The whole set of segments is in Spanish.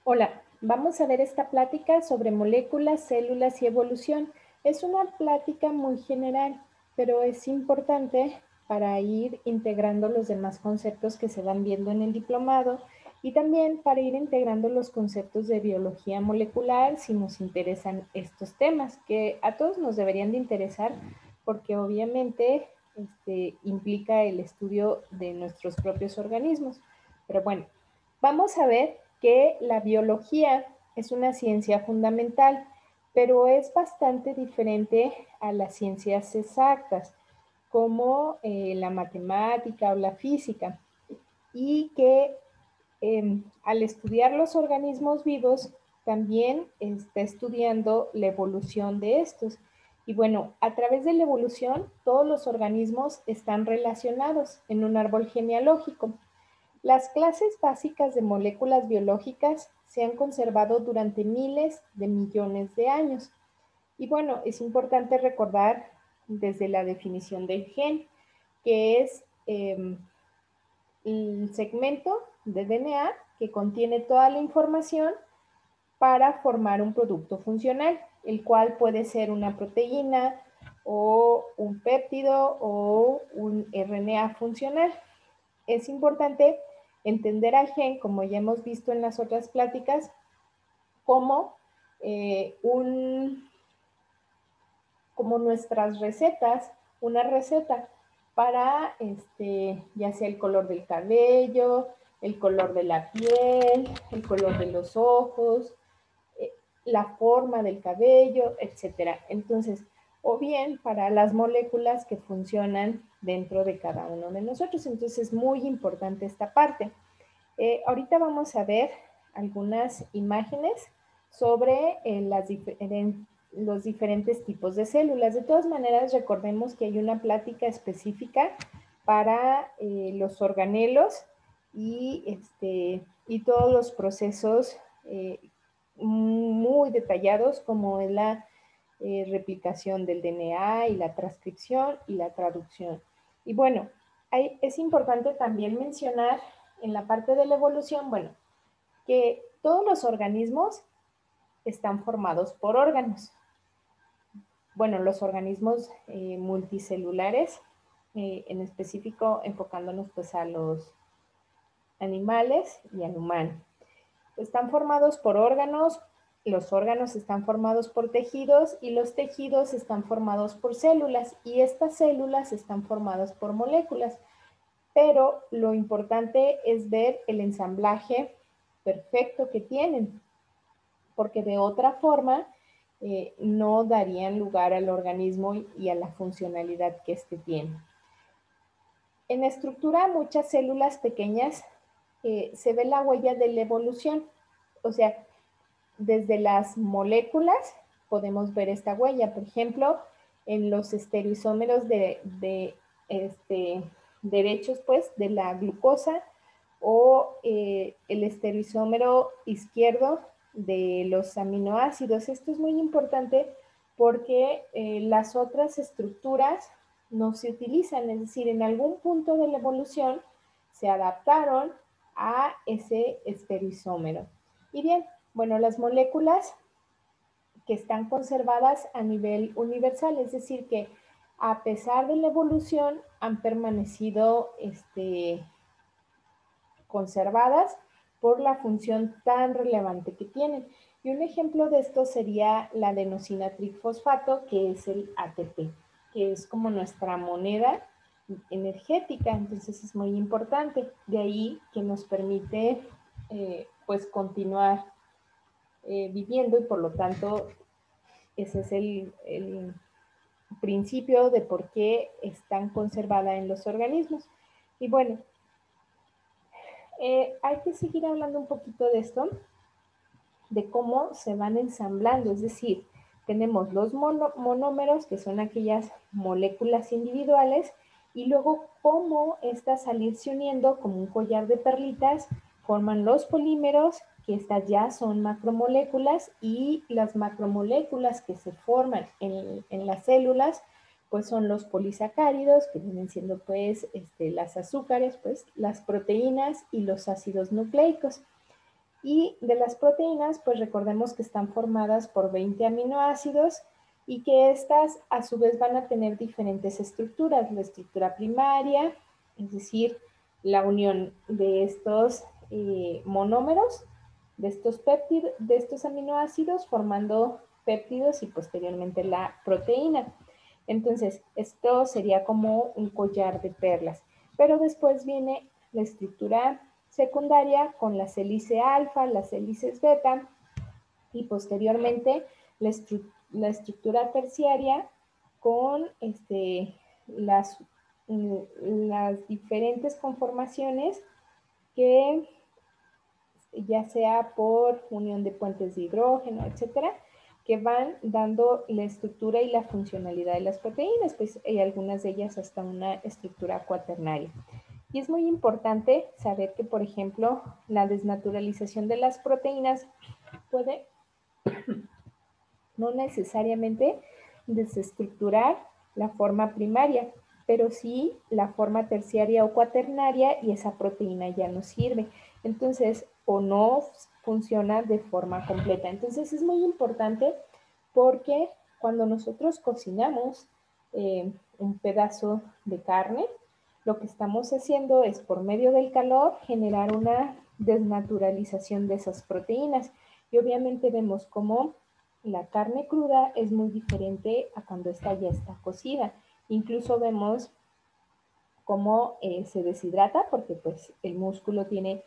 Hola, vamos a ver esta plática sobre moléculas, células y evolución. Es una plática muy general, pero es importante para ir integrando los demás conceptos que se van viendo en el diplomado y también para ir integrando los conceptos de biología molecular si nos interesan estos temas, que a todos nos deberían de interesar porque obviamente implica el estudio de nuestros propios organismos. Pero bueno, vamos a ver que la biología es una ciencia fundamental, pero es bastante diferente a las ciencias exactas, como la matemática o la física, y que al estudiar los organismos vivos, también está estudiando la evolución de estos. Y bueno, a través de la evolución, todos los organismos están relacionados en un árbol genealógico. Las clases básicas de moléculas biológicas se han conservado durante miles de millones de años. Y bueno, es importante recordar desde la definición del gen, que es el segmento de DNA que contiene toda la información para formar un producto funcional, el cual puede ser una proteína o un péptido o un RNA funcional. Es importante entender al gen, como ya hemos visto en las otras pláticas, como, como nuestras recetas, una receta para ya sea el color del cabello, el color de la piel, el color de los ojos, la forma del cabello, etcétera. Entonces, o bien para las moléculas que funcionan dentro de cada uno de nosotros. Entonces, es muy importante esta parte. Ahorita vamos a ver algunas imágenes sobre los diferentes tipos de células. De todas maneras, recordemos que hay una plática específica para los organelos y todos los procesos muy detallados como es la replicación del DNA y la transcripción y la traducción. Y bueno, es importante también mencionar en la parte de la evolución, bueno, que todos los organismos están formados por órganos. Bueno, los organismos multicelulares, en específico enfocándonos pues a los animales y al humano. Están formados por órganos, los órganos están formados por tejidos y los tejidos están formados por células y estas células están formadas por moléculas. Pero lo importante es ver el ensamblaje perfecto que tienen, porque de otra forma no darían lugar al organismo y a la funcionalidad que éste tiene. En estructura, muchas células pequeñas se ve la huella de la evolución, o sea, desde las moléculas podemos ver esta huella, por ejemplo, en los estereoisómeros derechos pues, de la glucosa o el estereoisómero izquierdo de los aminoácidos. Esto es muy importante porque las otras estructuras no se utilizan, es decir, en algún punto de la evolución se adaptaron a ese estereoisómero. Y bien, bueno, las moléculas que están conservadas a nivel universal, es decir, que a pesar de la evolución han permanecido conservadas por la función tan relevante que tienen. Y un ejemplo de esto sería la adenosina trifosfato, que es el ATP, que es como nuestra moneda energética, entonces es muy importante. De ahí que nos permite pues continuar viviendo y por lo tanto ese es el principio de por qué están conservadas en los organismos. Y bueno, hay que seguir hablando un poquito de esto, de cómo se van ensamblando, es decir, tenemos los monómeros, que son aquellas moléculas individuales, y luego cómo estas al irse uniendo como un collar de perlitas, forman los polímeros, que estas ya son macromoléculas, y las macromoléculas que se forman en las células, pues son los polisacáridos, que vienen siendo pues las azúcares, pues las proteínas y los ácidos nucleicos. Y de las proteínas, pues recordemos que están formadas por 20 aminoácidos y que estas a su vez van a tener diferentes estructuras. La estructura primaria, es decir, la unión de estos monómeros, de estos aminoácidos formando péptidos y posteriormente la proteína. Entonces, esto sería como un collar de perlas. Pero después viene la estructura secundaria con las hélices alfa, las hélices beta y posteriormente la, la estructura terciaria con las, las diferentes conformaciones que ya sea por unión de puentes de hidrógeno, etcétera, que van dando la estructura y la funcionalidad de las proteínas, pues hay algunas de ellas hasta una estructura cuaternaria. Y es muy importante saber que, por ejemplo, la desnaturalización de las proteínas puede no necesariamente desestructurar la forma primaria, pero sí la forma terciaria o cuaternaria y esa proteína ya no sirve. Entonces, o no funciona de forma completa. Entonces, es muy importante porque cuando nosotros cocinamos un pedazo de carne, lo que estamos haciendo es por medio del calor generar una desnaturalización de esas proteínas. Y obviamente vemos cómo la carne cruda es muy diferente a cuando esta ya está cocida. Incluso vemos cómo se deshidrata porque pues el músculo tiene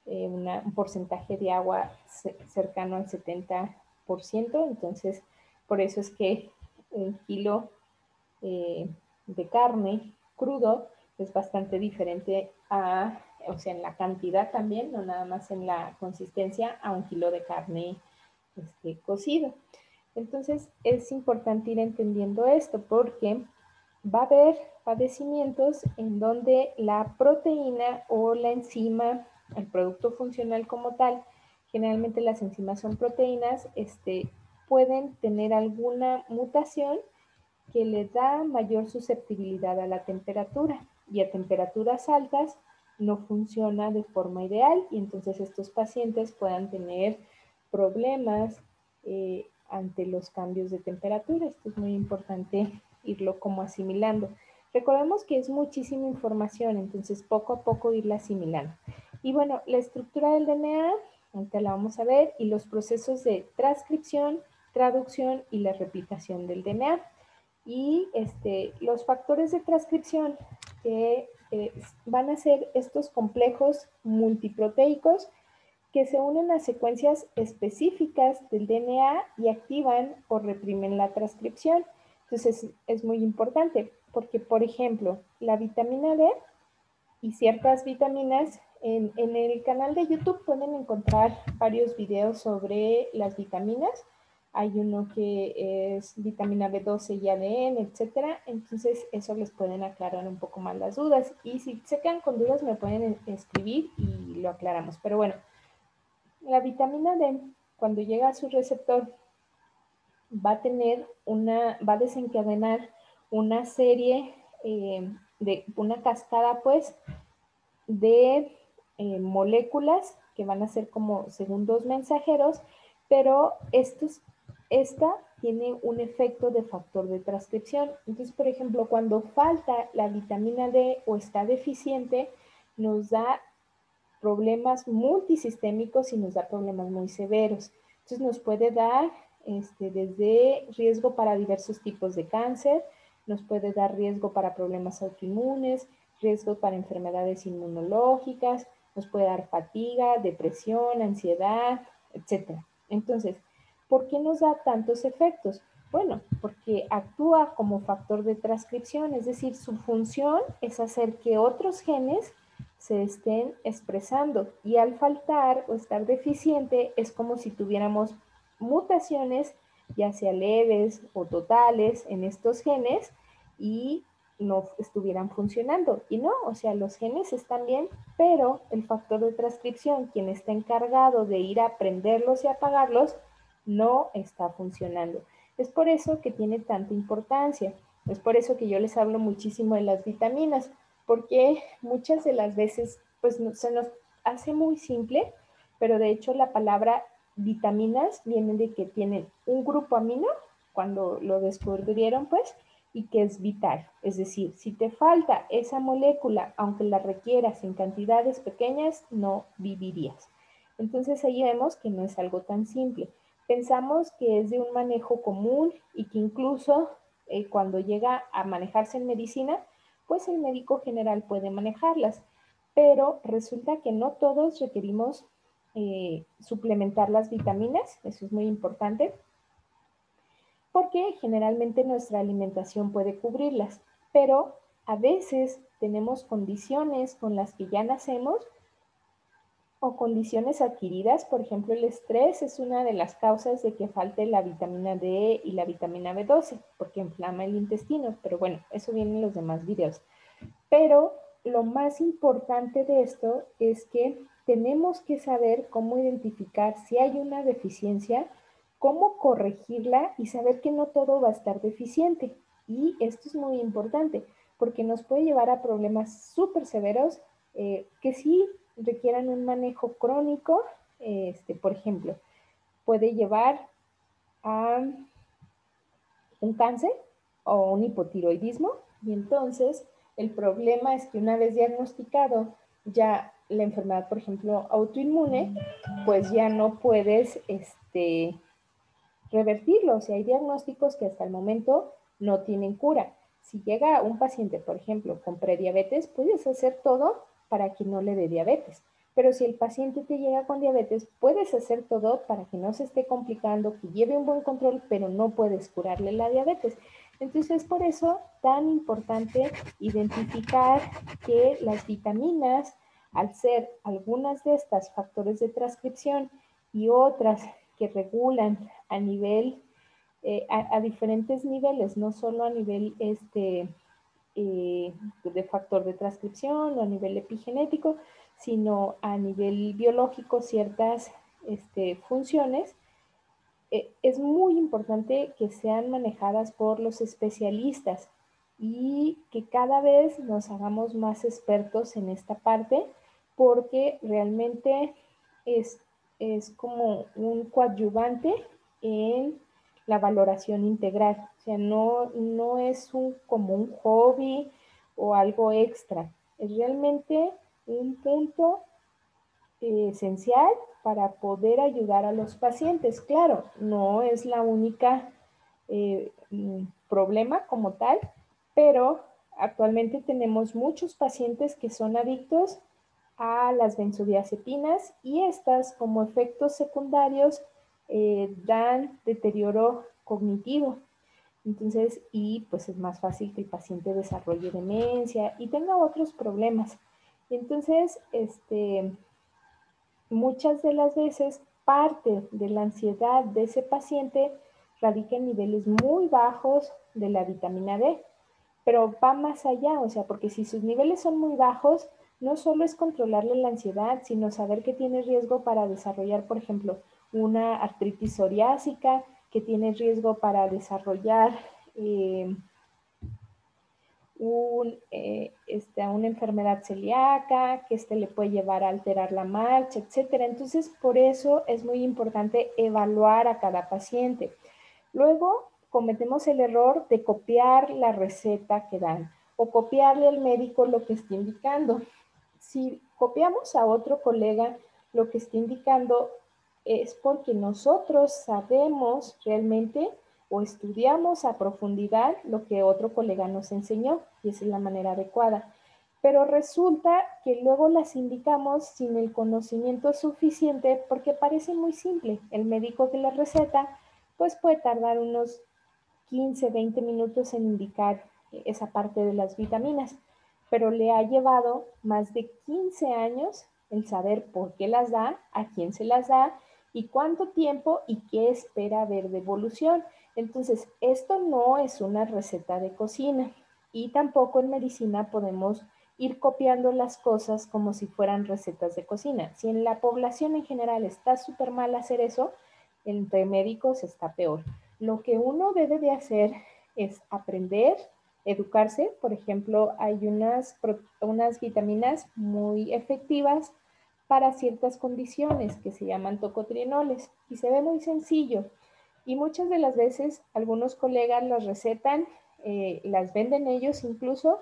un porcentaje de agua cercano al 70%, entonces por eso es que un kilo de carne crudo es bastante diferente a, o sea, en la cantidad también, no nada más en la consistencia, a un kilo de carne cocido. Entonces es importante ir entendiendo esto porque va a haber padecimientos en donde la proteína o la enzima, el producto funcional como tal, generalmente las enzimas son proteínas, pueden tener alguna mutación que le da mayor susceptibilidad a la temperatura y a temperaturas altas no funciona de forma ideal y entonces estos pacientes puedan tener problemas ante los cambios de temperatura. Esto es muy importante irlo como asimilando. Recordemos que es muchísima información, entonces poco a poco irla asimilando. Y bueno, la estructura del DNA, ahorita la vamos a ver, y los procesos de transcripción, traducción y la replicación del DNA. Y los factores de transcripción que van a ser estos complejos multiproteicos que se unen a secuencias específicas del DNA y activan o reprimen la transcripción. Entonces es muy importante porque, por ejemplo, la vitamina D y ciertas vitaminas, en el canal de YouTube pueden encontrar varios videos sobre las vitaminas. Hay uno que es vitamina B12 y ADN, etcétera. Entonces, eso les pueden aclarar un poco más las dudas. Y si se quedan con dudas, me pueden escribir y lo aclaramos. Pero bueno, la vitamina D, cuando llega a su receptor, va a desencadenar una serie de una cascada, pues, de moléculas que van a ser como segundos mensajeros, pero esta tiene un efecto de factor de transcripción. Entonces, por ejemplo, cuando falta la vitamina D o está deficiente, nos da problemas multisistémicos y nos da problemas muy severos. Entonces nos puede dar desde riesgo para diversos tipos de cáncer, nos puede dar riesgo para problemas autoinmunes, riesgo para enfermedades inmunológicas, nos puede dar fatiga, depresión, ansiedad, etc. Entonces, ¿por qué nos da tantos efectos? Bueno, porque actúa como factor de transcripción, es decir, su función es hacer que otros genes se estén expresando y al faltar o estar deficiente es como si tuviéramos mutaciones, ya sea leves o totales, en estos genes y no estuvieran funcionando. Y no, o sea, los genes están bien, pero el factor de transcripción, quien está encargado de ir a prenderlos y apagarlos, no está funcionando. Es por eso que tiene tanta importancia. Es por eso que yo les hablo muchísimo de las vitaminas, porque muchas de las veces pues se nos hace muy simple, pero de hecho la palabra vitaminas viene de que tienen un grupo amino, cuando lo descubrieron, pues, y que es vital. Es decir, si te falta esa molécula, aunque la requieras en cantidades pequeñas, no vivirías. Entonces ahí vemos que no es algo tan simple. Pensamos que es de un manejo común y que incluso cuando llega a manejarse en medicina, pues el médico general puede manejarlas. Pero resulta que no todos requerimos suplementar las vitaminas, eso es muy importante, porque generalmente nuestra alimentación puede cubrirlas, pero a veces tenemos condiciones con las que ya nacemos o condiciones adquiridas. Por ejemplo, el estrés es una de las causas de que falte la vitamina D y la vitamina B12, porque inflama el intestino, pero bueno, eso viene en los demás videos. Pero lo más importante de esto es que tenemos que saber cómo identificar si hay una deficiencia, cómo corregirla y saber que no todo va a estar deficiente. Y esto es muy importante porque nos puede llevar a problemas súper severos que sí requieran un manejo crónico. Por ejemplo, puede llevar a un cáncer o un hipotiroidismo, y entonces el problema es que una vez diagnosticado ya la enfermedad, por ejemplo, autoinmune, pues ya no puedes revertirlo. O sea, hay diagnósticos que hasta el momento no tienen cura. Si llega un paciente, por ejemplo, con prediabetes, puedes hacer todo para que no le dé diabetes. Pero si el paciente te llega con diabetes, puedes hacer todo para que no se esté complicando, que lleve un buen control, pero no puedes curarle la diabetes. Entonces, es por eso tan importante identificar que las vitaminas, al ser algunas de estas factores de transcripción y otras que regulan a nivel, a diferentes niveles, no solo a nivel de factor de transcripción o a nivel epigenético, sino a nivel biológico ciertas funciones. Es muy importante que sean manejadas por los especialistas y que cada vez nos hagamos más expertos en esta parte, porque realmente es, es como un coadyuvante en la valoración integral. O sea, no es como un hobby o algo extra. Es realmente un punto esencial para poder ayudar a los pacientes. Claro, no es la única problema como tal, pero actualmente tenemos muchos pacientes que son adictos a las benzodiazepinas y estas como efectos secundarios dan deterioro cognitivo. Entonces, y pues es más fácil que el paciente desarrolle demencia y tenga otros problemas. Entonces, muchas de las veces parte de la ansiedad de ese paciente radica en niveles muy bajos de la vitamina D, pero va más allá, o sea, porque si sus niveles son muy bajos, no solo es controlarle la ansiedad, sino saber que tiene riesgo para desarrollar, por ejemplo, una artritis psoriásica, que tiene riesgo para desarrollar una enfermedad celíaca, que le puede llevar a alterar la marcha, etcétera. Entonces, por eso es muy importante evaluar a cada paciente. Luego, cometemos el error de copiar la receta que dan o copiarle al médico lo que está indicando. Si copiamos a otro colega lo que está indicando, es porque nosotros sabemos realmente o estudiamos a profundidad lo que otro colega nos enseñó, y esa es la manera adecuada. Pero resulta que luego las indicamos sin el conocimiento suficiente porque parece muy simple. El médico que la receta pues puede tardar unos 15, 20 minutos en indicar esa parte de las vitaminas, pero le ha llevado más de 15 años el saber por qué las da, a quién se las da y cuánto tiempo y qué espera ver de evolución. Entonces, esto no es una receta de cocina y tampoco en medicina podemos ir copiando las cosas como si fueran recetas de cocina. Si en la población en general está súper mal hacer eso, entre médicos está peor. Lo que uno debe de hacer es aprender, educarse. Por ejemplo, hay unas vitaminas muy efectivas para ciertas condiciones que se llaman tocotrienoles y se ve muy sencillo. Y muchas de las veces algunos colegas las recetan, las venden ellos incluso,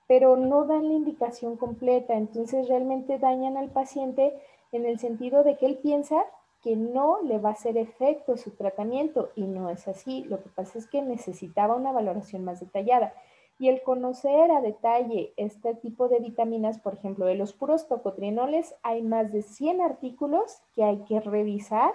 pero no dan la indicación completa, entonces realmente dañan al paciente en el sentido de que él piensa que no le va a hacer efecto su tratamiento y no es así. Lo que pasa es que necesitaba una valoración más detallada. Y el conocer a detalle este tipo de vitaminas, por ejemplo, de los puros tocotrienoles, hay más de 100 artículos que hay que revisar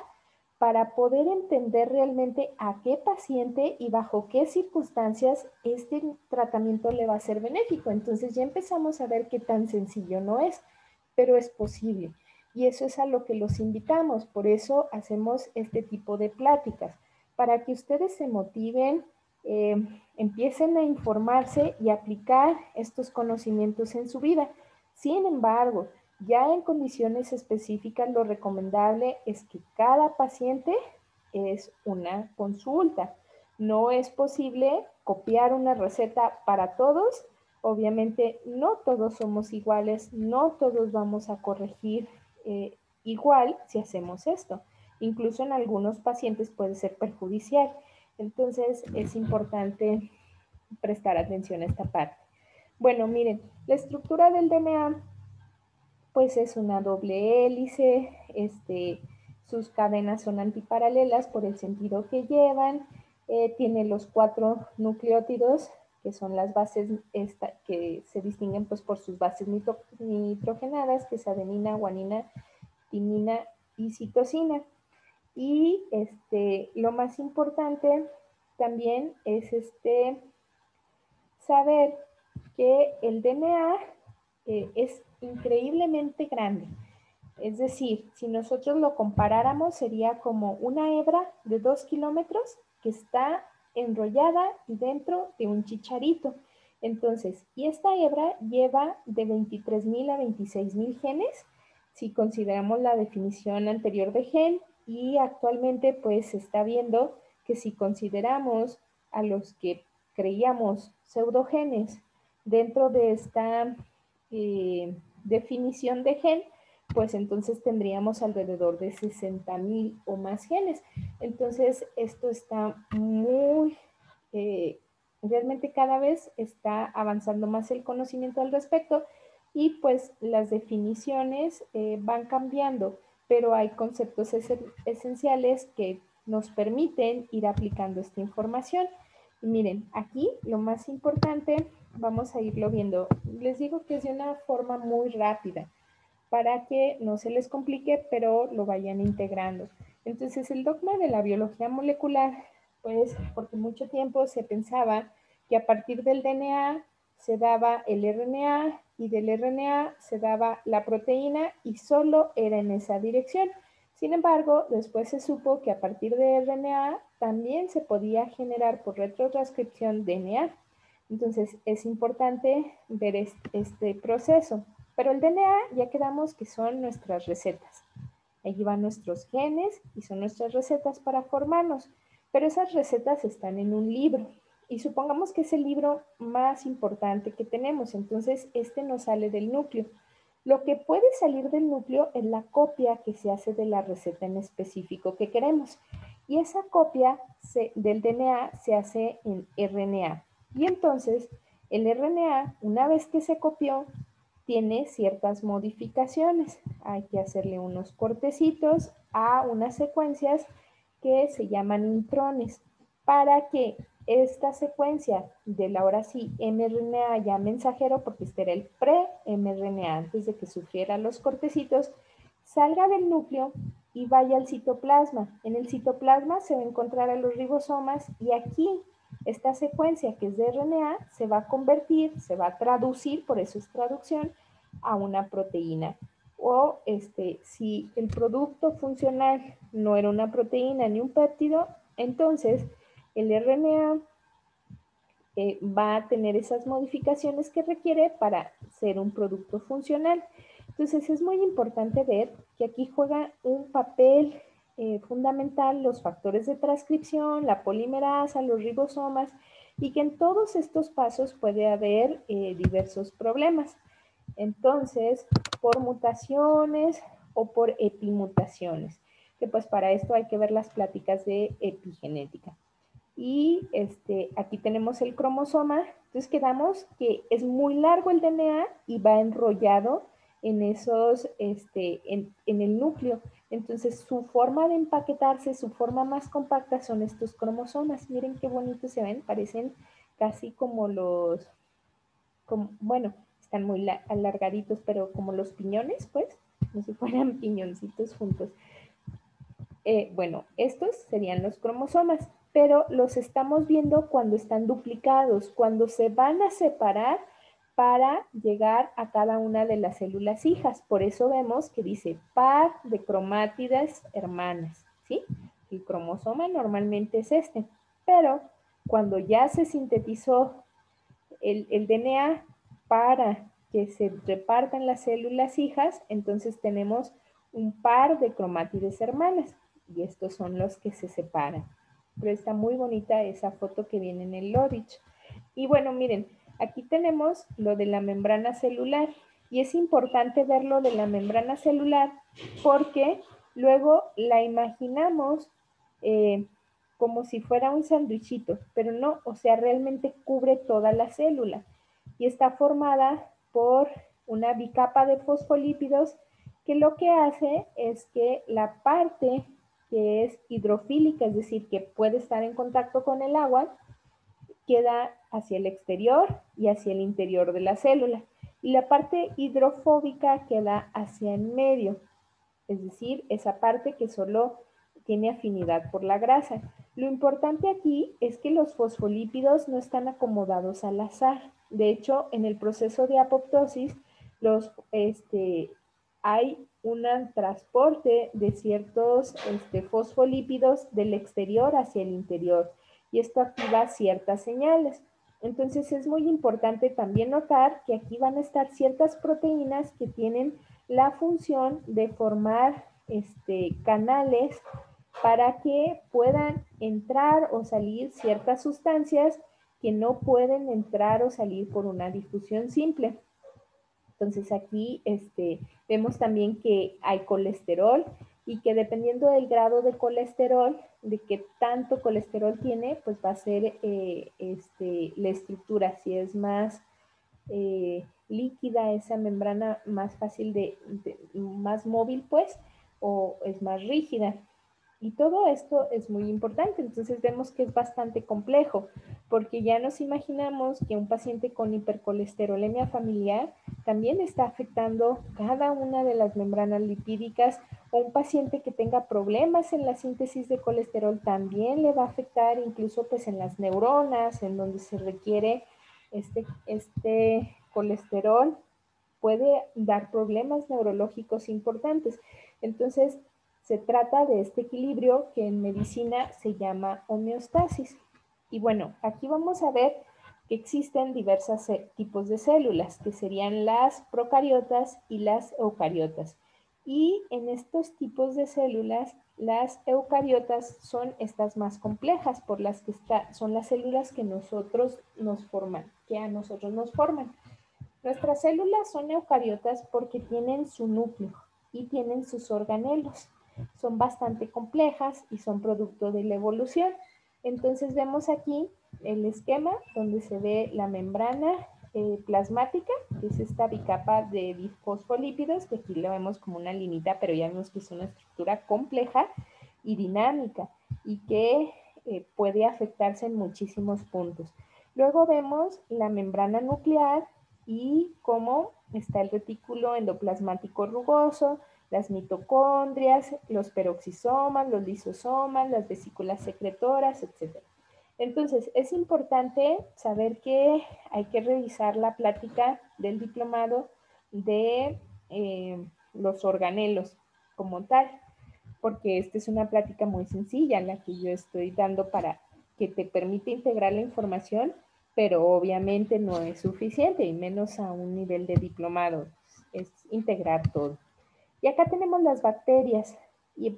para poder entender realmente a qué paciente y bajo qué circunstancias este tratamiento le va a ser benéfico. Entonces ya empezamos a ver qué tan sencillo no es, pero es posible. Y eso es a lo que los invitamos. Por eso hacemos este tipo de pláticas, para que ustedes se motiven, eh, empiecen a informarse y aplicar estos conocimientos en su vida. Sin embargo, ya en condiciones específicas, lo recomendable es que cada paciente es una consulta. No es posible copiar una receta para todos. Obviamente no todos somos iguales, no todos vamos a corregir igual si hacemos esto. Incluso en algunos pacientes puede ser perjudicial. Entonces es importante prestar atención a esta parte. Bueno, miren, la estructura del DNA pues es una doble hélice, sus cadenas son antiparalelas por el sentido que llevan, tiene los 4 nucleótidos, que son las bases que se distinguen pues, por sus bases nitrogenadas, que es adenina, guanina, timina y citosina. Y lo más importante también es saber que el DNA es increíblemente grande. Es decir, si nosotros lo comparáramos, sería como una hebra de 2 kilómetros que está enrollada dentro de un chicharito. Entonces, y esta hebra lleva de 23,000 a 26,000 genes, si consideramos la definición anterior de gen, y actualmente pues se está viendo que si consideramos a los que creíamos pseudogenes dentro de esta definición de gen, pues entonces tendríamos alrededor de 60,000 o más genes. Entonces, esto está realmente cada vez está avanzando más el conocimiento al respecto y pues las definiciones van cambiando, pero hay conceptos esenciales que nos permiten ir aplicando esta información. Y miren, aquí lo más importante, vamos a irlo viendo. Les digo que es de una forma muy rápida para que no se les complique, pero lo vayan integrando. Entonces, el dogma de la biología molecular, pues porque mucho tiempo se pensaba que a partir del DNA se daba el RNA y del RNA se daba la proteína y solo era en esa dirección. Sin embargo, después se supo que a partir de RNA también se podía generar por retrotranscripción DNA. Entonces, es importante ver este proceso. Pero el DNA ya quedamos que son nuestras recetas. Allí van nuestros genes y son nuestras recetas para formarnos. Pero esas recetas están en un libro. Y supongamos que es el libro más importante que tenemos. Entonces, no sale del núcleo. Lo que puede salir del núcleo es la copia que se hace de la receta en específico que queremos. Y esa copia del DNA se hace en RNA. Y entonces, el RNA, una vez que se copió, tiene ciertas modificaciones. Hay que hacerle unos cortecitos a unas secuencias que se llaman intrones para que esta secuencia del ahora sí mRNA ya mensajero, porque este era el pre-mRNA antes de que sufriera los cortecitos, salga del núcleo y vaya al citoplasma. En el citoplasma se va a encontrar a los ribosomas y aquí esta secuencia que es de RNA se va a convertir, se va a traducir, por eso es traducción, a una proteína. O si el producto funcional no era una proteína ni un péptido, entonces el RNA va a tener esas modificaciones que requiere para ser un producto funcional. Entonces es muy importante ver que aquí juega un papel fundamental los factores de transcripción, la polimerasa, los ribosomas, y que en todos estos pasos puede haber diversos problemas. Entonces, por mutaciones o por epimutaciones, que pues para esto hay que ver las pláticas de epigenética. Y aquí tenemos el cromosoma, entonces quedamos que es muy largo el DNA y va enrollado en esos, en el núcleo. Entonces su forma de empaquetarse, su forma más compacta son estos cromosomas. Miren qué bonitos se ven, parecen casi como los, bueno, están muy alargaditos, pero como los piñones, pues, como si fueran piñoncitos juntos. Bueno, estos serían los cromosomas, pero los estamos viendo cuando están duplicados, cuando se van a separar para llegar a cada una de las células hijas. Por eso vemos que dice par de cromátidas hermanas, ¿sí? El cromosoma normalmente es este, pero cuando ya se sintetizó el DNA para que se repartan las células hijas, entonces tenemos un par de cromátides hermanas y estos son los que se separan. Pero está muy bonita esa foto que viene en el Lodich. Y bueno, miren, aquí tenemos lo de la membrana celular y es importante ver lo de la membrana celular porque luego la imaginamos como si fuera un sándwichito, pero no, o sea, realmente cubre toda la célula y está formada por una bicapa de fosfolípidos que lo que hace es que la parte que es hidrofílica, es decir, que puede estar en contacto con el agua, queda hacia el exterior y hacia el interior de la célula. Y la parte hidrofóbica queda hacia el medio, es decir, esa parte que solo tiene afinidad por la grasa. Lo importante aquí es que los fosfolípidos no están acomodados al azar. De hecho, en el proceso de apoptosis, hay un transporte de ciertos fosfolípidos del exterior hacia el interior y esto activa ciertas señales. Entonces es muy importante también notar que aquí van a estar ciertas proteínas que tienen la función de formar canales para que puedan entrar o salir ciertas sustancias que no pueden entrar o salir por una difusión simple. Entonces aquí vemos también que hay colesterol y que dependiendo del grado de colesterol, de qué tanto colesterol tiene, pues va a ser la estructura, si es más líquida esa membrana, más fácil más móvil pues, o es más rígida. Y todo esto es muy importante, entonces vemos que es bastante complejo, porque ya nos imaginamos que un paciente con hipercolesterolemia familiar también está afectando cada una de las membranas lipídicas, o un paciente que tenga problemas en la síntesis de colesterol también le va a afectar incluso pues en las neuronas, en donde se requiere este colesterol, puede dar problemas neurológicos importantes. Entonces, se trata de este equilibrio que en medicina se llama homeostasis. Y bueno, aquí vamos a ver que existen diversos tipos de células, que serían las procariotas y las eucariotas. Y en estos tipos de células, las eucariotas son estas más complejas, por las que son las células que nosotros nos forman, que a nosotros nos forman. Nuestras células son eucariotas porque tienen su núcleo y tienen sus organelos. Son bastante complejas y son producto de la evolución. Entonces vemos aquí el esquema donde se ve la membrana plasmática, que es esta bicapa de fosfolípidos, que aquí lo vemos como una linita, pero ya vemos que es una estructura compleja y dinámica y que puede afectarse en muchísimos puntos. Luego vemos la membrana nuclear, y cómo está el retículo endoplasmático rugoso, las mitocondrias, los peroxisomas, los lisosomas, las vesículas secretoras, etc. Entonces, es importante saber que hay que revisar la plática del diplomado de los organelos como tal, porque esta es una plática muy sencilla, la que yo estoy dando para que te permite integrar la información, pero obviamente no es suficiente, y menos a un nivel de diplomado, es integrar todo. Y acá tenemos las bacterias,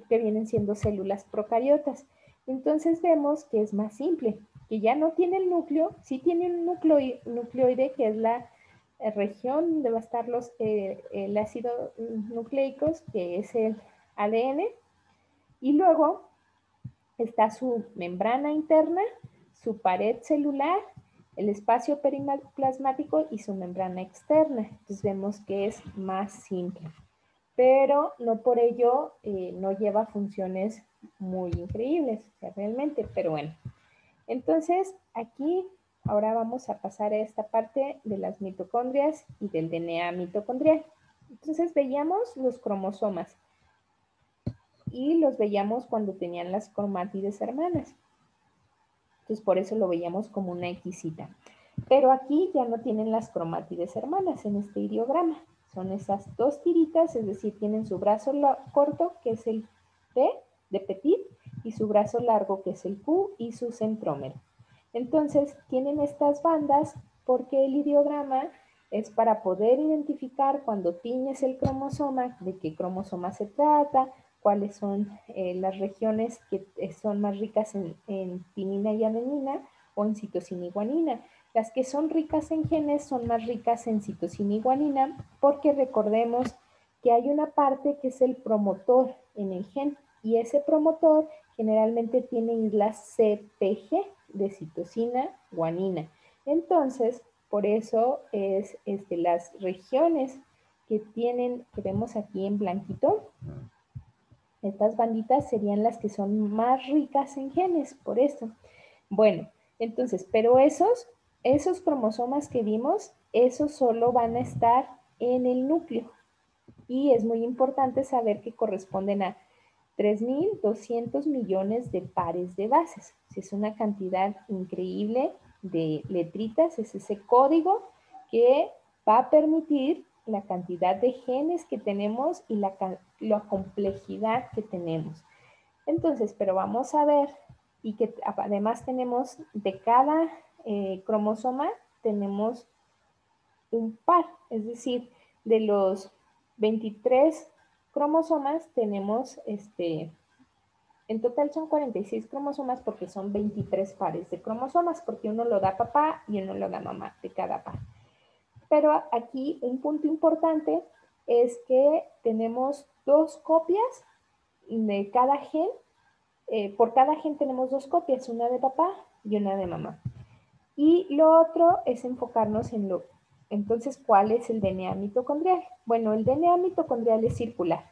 que vienen siendo células procariotas. Entonces vemos que es más simple, que ya no tiene el núcleo, sí tiene un nucleoide, que es región donde va a estar el ácido nucleico, que es el ADN, y luego está su membrana interna, su pared celular, el espacio periplasmático y su membrana externa. Entonces vemos que es más simple, pero no por ello no lleva funciones muy increíbles, o sea, realmente, pero bueno. Entonces, aquí ahora vamos a pasar a esta parte de las mitocondrias y del DNA mitocondrial. Entonces, veíamos los cromosomas y los veíamos cuando tenían las cromátides hermanas. Entonces, por eso lo veíamos como una Xcita. Pero aquí ya no tienen las cromátides hermanas en este ideograma. Son esas dos tiritas, es decir, tienen su brazo corto, que es el P de petit, y su brazo largo, que es el Q, y su centrómero. Entonces, tienen estas bandas porque el ideograma es para poder identificar cuando tiñes el cromosoma, de qué cromosoma se trata, cuáles son las regiones que son más ricas en timina y adenina o en citosina y guanina. Las que son ricas en genes son más ricas en citosina y guanina porque recordemos que hay una parte que es el promotor en el gen y ese promotor generalmente tiene islas CPG de citosina, guanina. Entonces, por eso es las regiones que vemos aquí en blanquito, estas banditas serían las que son más ricas en genes, por esto. Bueno, entonces, pero esos cromosomas que vimos, esos solo van a estar en el núcleo. Y es muy importante saber que corresponden a 3.200 millones de pares de bases. Es una cantidad increíble de letritas, es ese código que va a permitir la cantidad de genes que tenemos y la complejidad que tenemos. Entonces, pero vamos a ver, y que además tenemos de cada cromosoma, tenemos un par, es decir, de los 23 cromosomas tenemos, en total son 46 cromosomas porque son 23 pares de cromosomas, porque uno lo da papá y uno lo da mamá de cada par. Pero aquí un punto importante es que tenemos dos copias de cada gen. Por cada gen tenemos dos copias, una de papá y una de mamá. Y lo otro es enfocarnos entonces, ¿cuál es el DNA mitocondrial? Bueno, el DNA mitocondrial es circular.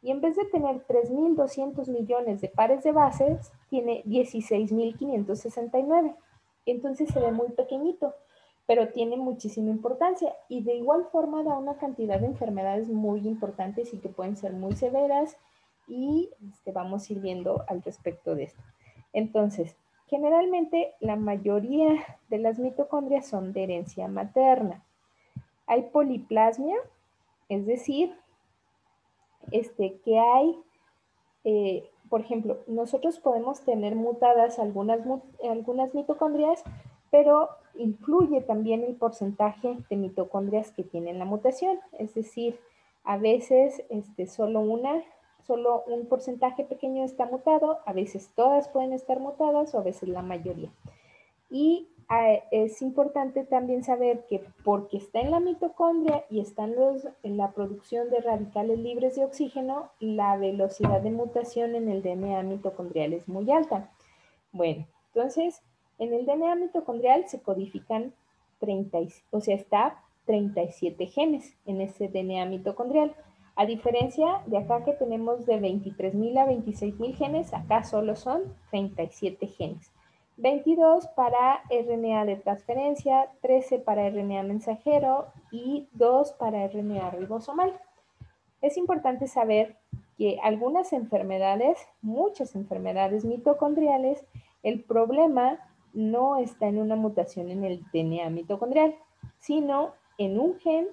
Y en vez de tener 3.200 millones de pares de bases, tiene 16.569. Entonces se ve muy pequeñito, pero tiene muchísima importancia. Y de igual forma da una cantidad de enfermedades muy importantes y que pueden ser muy severas. Y vamos a ir viendo al respecto de esto. Entonces, generalmente la mayoría de las mitocondrias son de herencia materna. Hay poliplasmia, es decir, que hay, por ejemplo, nosotros podemos tener mutadas algunas mitocondrias, pero influye también el porcentaje de mitocondrias que tienen la mutación, es decir, a veces solo un porcentaje pequeño está mutado, a veces todas pueden estar mutadas o a veces la mayoría. Y es importante también saber que porque está en la mitocondria y está en la producción de radicales libres de oxígeno, la velocidad de mutación en el DNA mitocondrial es muy alta. Bueno, entonces, en el DNA mitocondrial se codifican 37 genes en ese DNA mitocondrial. A diferencia de acá que tenemos de 23.000 a 26.000 genes, acá solo son 37 genes. 22 para RNA de transferencia, 13 para RNA mensajero y 2 para RNA ribosomal. Es importante saber que algunas enfermedades, muchas enfermedades mitocondriales, el problema no está en una mutación en el DNA mitocondrial, sino en un gen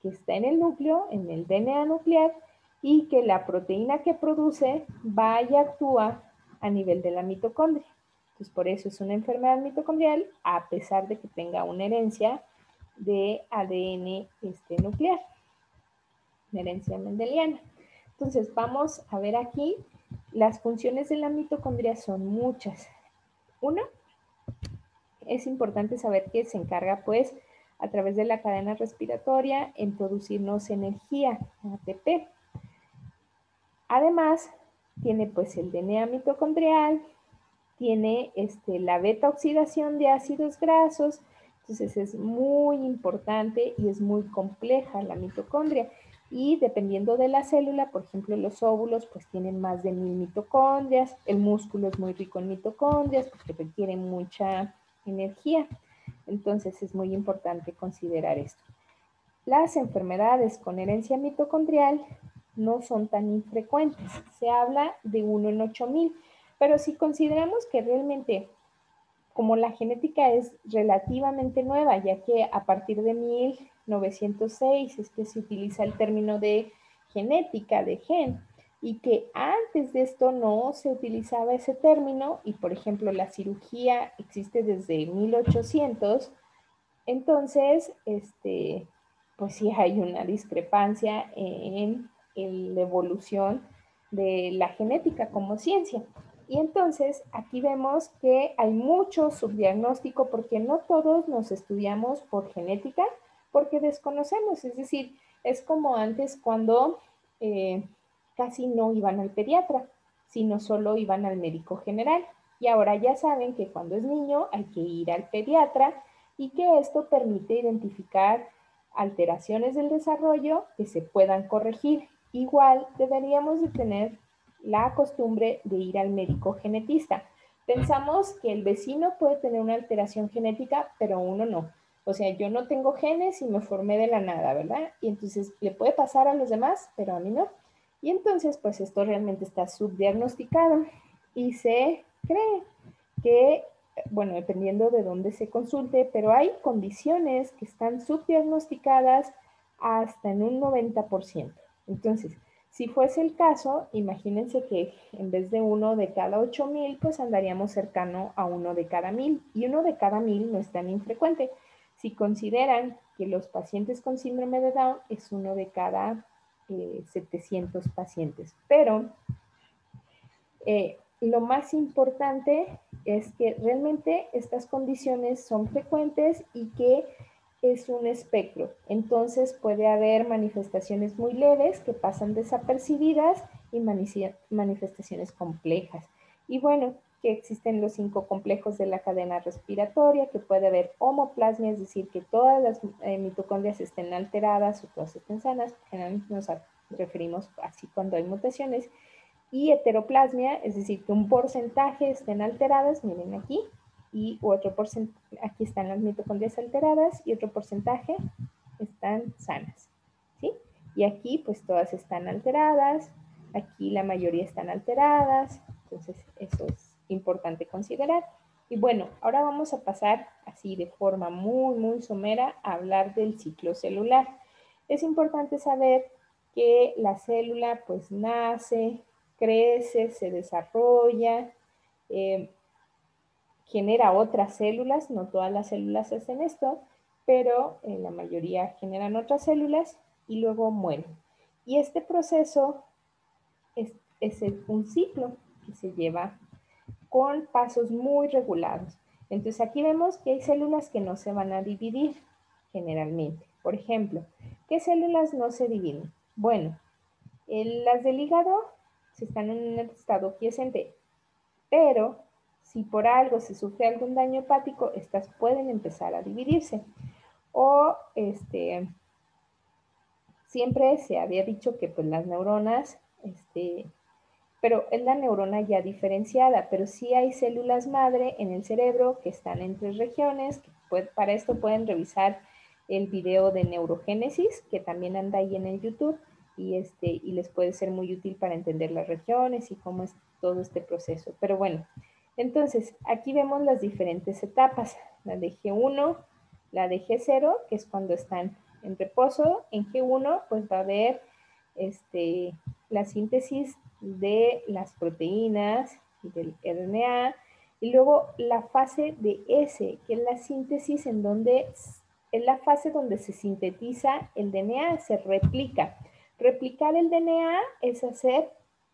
que está en el núcleo, en el DNA nuclear, y que la proteína que produce va y actúa a nivel de la mitocondria. Entonces, por eso es una enfermedad mitocondrial, a pesar de que tenga una herencia de ADN nuclear, una herencia mendeliana. Entonces, vamos a ver aquí, las funciones de la mitocondria son muchas. Una, es importante saber que se encarga, pues, a través de la cadena respiratoria en producirnos energía, ATP. Además, tiene pues el DNA mitocondrial, tiene la beta oxidación de ácidos grasos, entonces es muy importante y es muy compleja la mitocondria. Y dependiendo de la célula, por ejemplo, los óvulos pues tienen más de 1000 mitocondrias, el músculo es muy rico en mitocondrias porque requiere mucha energía. Entonces es muy importante considerar esto. Las enfermedades con herencia mitocondrial no son tan infrecuentes, se habla de 1 en 8000, pero si consideramos que realmente, como la genética es relativamente nueva, ya que a partir de 1906 es que se utiliza el término de genética, de gen, y que antes de esto no se utilizaba ese término, y por ejemplo la cirugía existe desde 1800, entonces, pues sí hay una discrepancia en la evolución de la genética como ciencia. Y entonces aquí vemos que hay mucho subdiagnóstico porque no todos nos estudiamos por genética, porque desconocemos, es decir, es como antes cuando casi no iban al pediatra, sino solo iban al médico general. Y ahora ya saben que cuando es niño hay que ir al pediatra y que esto permite identificar alteraciones del desarrollo que se puedan corregir. Igual deberíamos de tener la costumbre de ir al médico genetista. Pensamos que el vecino puede tener una alteración genética, pero uno no. O sea, yo no tengo genes y me formé de la nada, ¿verdad? Y entonces le puede pasar a los demás, pero a mí no. Y entonces, pues esto realmente está subdiagnosticado y se cree que, bueno, dependiendo de dónde se consulte, pero hay condiciones que están subdiagnosticadas hasta en un 90%. Entonces, si fuese el caso, imagínense que en vez de 1 de cada 8000, pues andaríamos cercano a 1 de cada 1000, y 1 de cada 1000 no es tan infrecuente. Si consideran que los pacientes con síndrome de Down es 1 de cada 700 pacientes, pero lo más importante es que realmente estas condiciones son frecuentes y que es un espectro. Entonces puede haber manifestaciones muy leves que pasan desapercibidas y manifestaciones complejas. Y bueno, que existen los 5 complejos de la cadena respiratoria, que puede haber homoplasmia, es decir, que todas las mitocondrias estén alteradas o todas estén sanas. Generalmente nos referimos así cuando hay mutaciones. Y heteroplasmia, es decir, que un porcentaje estén alteradas, miren aquí, y otro porcentaje, aquí están las mitocondrias alteradas y otro porcentaje están sanas, ¿sí? Y aquí pues todas están alteradas, aquí la mayoría están alteradas, entonces eso es importante considerar. Y bueno, ahora vamos a pasar así de forma muy somera a hablar del ciclo celular. Es importante saber que la célula pues nace, crece, se desarrolla, genera otras células, no todas las células hacen esto, pero la mayoría generan otras células y luego mueren. Y este proceso es un ciclo que se lleva con pasos muy regulados. Entonces aquí vemos que hay células que no se van a dividir generalmente. Por ejemplo, ¿qué células no se dividen? Bueno, las del hígado se están en un estado quiescente, pero si por algo se sufre algún daño hepático, estas pueden empezar a dividirse. O siempre se había dicho que pues las neuronas, pero es la neurona ya diferenciada, pero sí hay células madre en el cerebro que están en 3 regiones, que para esto pueden revisar el video de neurogénesis, que también anda ahí en el YouTube, y les puede ser muy útil para entender las regiones y cómo es todo este proceso. Pero bueno, entonces aquí vemos las diferentes etapas, la de G1, la de G0, que es cuando están en reposo. En G1 pues va a haber la síntesis de las proteínas y del RNA, y luego la fase de S, que es la síntesis en donde es la fase donde se sintetiza el DNA, se replica. Replicar el DNA es hacer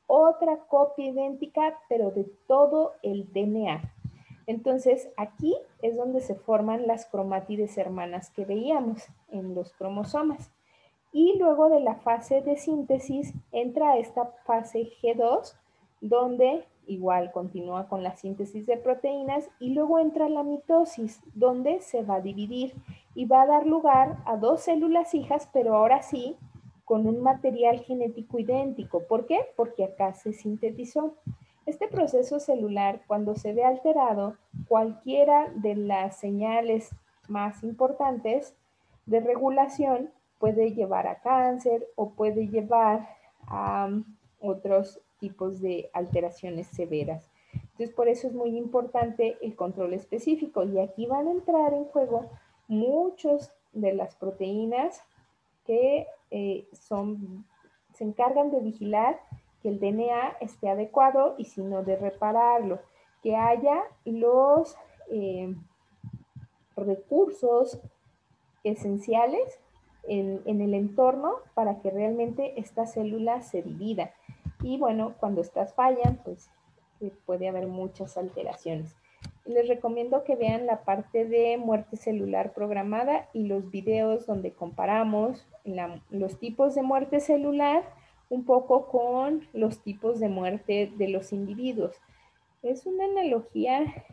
otra copia idéntica, pero de todo el DNA. Entonces, aquí es donde se forman las cromátides hermanas que veíamos en los cromosomas. Y luego de la fase de síntesis entra esta fase G2, donde igual continúa con la síntesis de proteínas, y luego entra la mitosis, donde se va a dividir y va a dar lugar a dos células hijas, pero ahora sí con un material genético idéntico. ¿Por qué? Porque acá se sintetizó. Este proceso celular, cuando se ve alterado, cualquiera de las señales más importantes de regulación puede llevar a cáncer o puede llevar a otros tipos de alteraciones severas. Entonces, por eso es muy importante el control específico. Y aquí van a entrar en juego muchos de las proteínas que se encargan de vigilar que el DNA esté adecuado y si no de repararlo, que haya los recursos esenciales en el entorno para que realmente esta célula se divida. Y bueno, cuando estas fallan, pues puede haber muchas alteraciones. Les recomiendo que vean la parte de muerte celular programada y los videos donde comparamos los tipos de muerte celular un poco con los tipos de muerte de los individuos. Es una analogía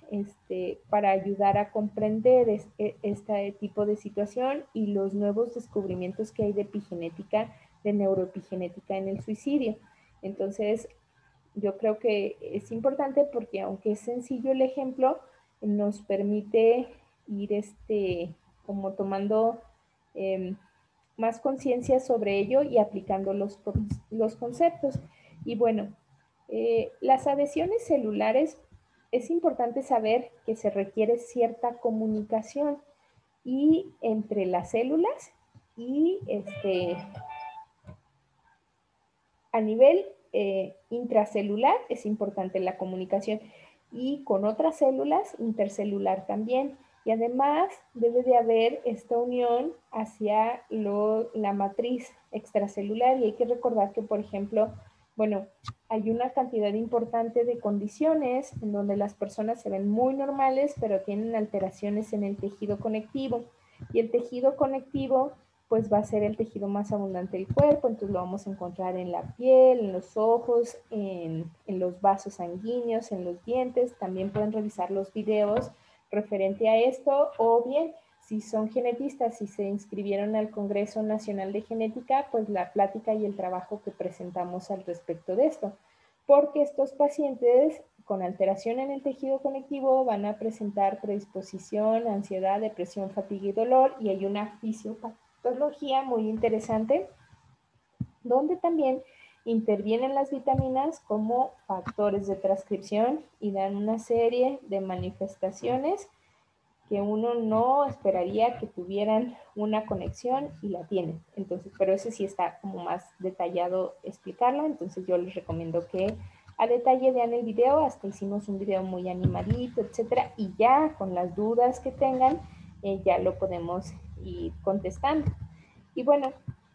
para ayudar a comprender este tipo de situación y los nuevos descubrimientos que hay de epigenética, de neuroepigenética en el suicidio. Entonces, yo creo que es importante porque aunque es sencillo el ejemplo, nos permite ir como tomando más conciencia sobre ello y aplicando los conceptos. Y bueno, las adhesiones celulares es importante saber que se requiere cierta comunicación y entre las células y a nivel intracelular es importante la comunicación y con otras células intercelular también. Y además debe de haber esta unión hacia la matriz extracelular y hay que recordar que, por ejemplo, bueno, hay una cantidad importante de condiciones en donde las personas se ven muy normales, pero tienen alteraciones en el tejido conectivo. Y el tejido conectivo pues va a ser el tejido más abundante del cuerpo, entonces lo vamos a encontrar en la piel, en los ojos, en los vasos sanguíneos, en los dientes. También pueden revisar los videos referente a esto, o bien si son genetistas y se inscribieron al Congreso Nacional de Genética, pues la plática y el trabajo que presentamos al respecto de esto, porque estos pacientes con alteración en el tejido conectivo van a presentar predisposición, ansiedad, depresión, fatiga y dolor, y hay una fisiopatología muy interesante donde también intervienen las vitaminas como factores de transcripción y dan una serie de manifestaciones que uno no esperaría que tuvieran una conexión y la tienen. Entonces, pero ese sí está como más detallado explicarlo, entonces yo les recomiendo que a detalle vean el video, hasta hicimos un video muy animadito, etcétera, y ya con las dudas que tengan, ya lo podemos ir contestando. Y bueno,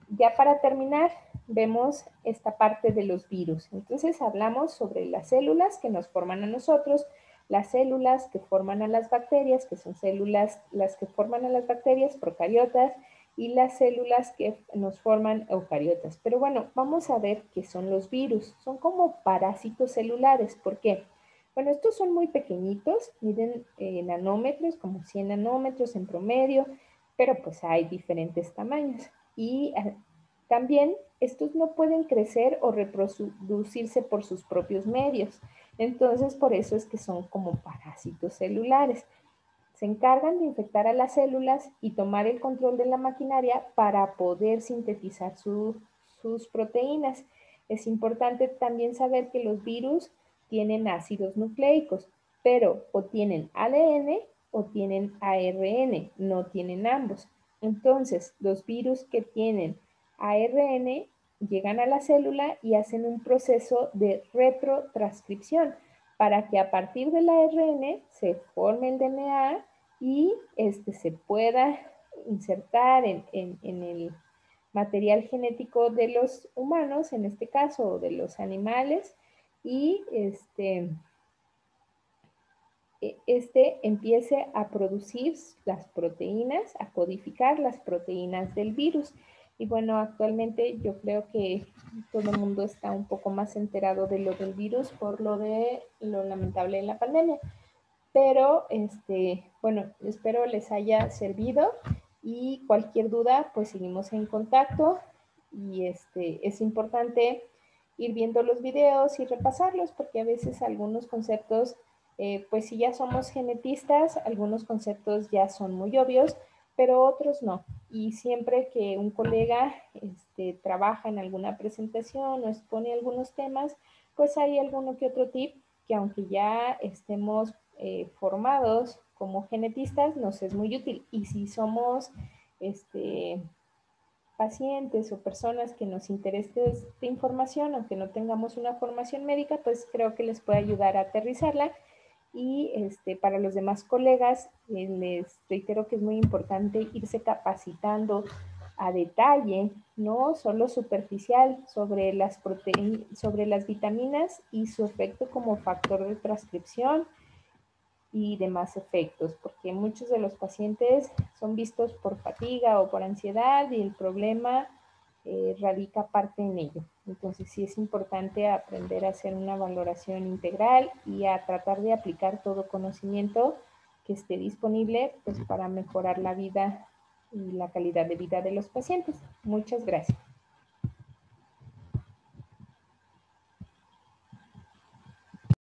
ya para terminar, vemos esta parte de los virus. Entonces hablamos sobre las células que nos forman a nosotros, las células que forman a las bacterias, que son células las que forman a las bacterias procariotas, y las células que nos forman eucariotas. Pero bueno, vamos a ver qué son los virus. Son como parásitos celulares. ¿Por qué? Bueno, estos son muy pequeñitos, miden nanómetros, como 100 nanómetros en promedio, pero pues hay diferentes tamaños. Y también estos no pueden crecer o reproducirse por sus propios medios. Entonces, por eso es que son como parásitos celulares. Se encargan de infectar a las células y tomar el control de la maquinaria para poder sintetizar sus proteínas. Es importante también saber que los virus tienen ácidos nucleicos, pero o tienen ADN o tienen ARN, no tienen ambos. Entonces, los virus que tienen ARN llegan a la célula y hacen un proceso de retrotranscripción para que a partir del ARN se forme el DNA y se pueda insertar en el material genético de los humanos, en este caso, o de los animales, y este empiece a producir las proteínas, a codificar las proteínas del virus. Y bueno, actualmente yo creo que todo el mundo está un poco más enterado de lo del virus por lo de lo lamentable de la pandemia. Pero, bueno, espero les haya servido y cualquier duda, pues seguimos en contacto y es importante ir viendo los videos y repasarlos porque a veces algunos conceptos, pues si ya somos genetistas, algunos conceptos ya son muy obvios, pero otros no. Y siempre que un colega trabaja en alguna presentación o expone algunos temas, pues hay alguno que otro tip que aunque ya estemos formados como genetistas, nos es muy útil. Y si somos pacientes o personas que nos interese esta información, aunque no tengamos una formación médica, pues creo que les puede ayudar a aterrizarla. Y para los demás colegas, les reitero que es muy importante irse capacitando a detalle, no solo superficial, sobre las vitaminas y su efecto como factor de transcripción y demás efectos, porque muchos de los pacientes son vistos por fatiga o por ansiedad y el problema radica parte en ello. Entonces sí es importante aprender a hacer una valoración integral y a tratar de aplicar todo conocimiento que esté disponible pues, para mejorar la vida y la calidad de vida de los pacientes. Muchas gracias.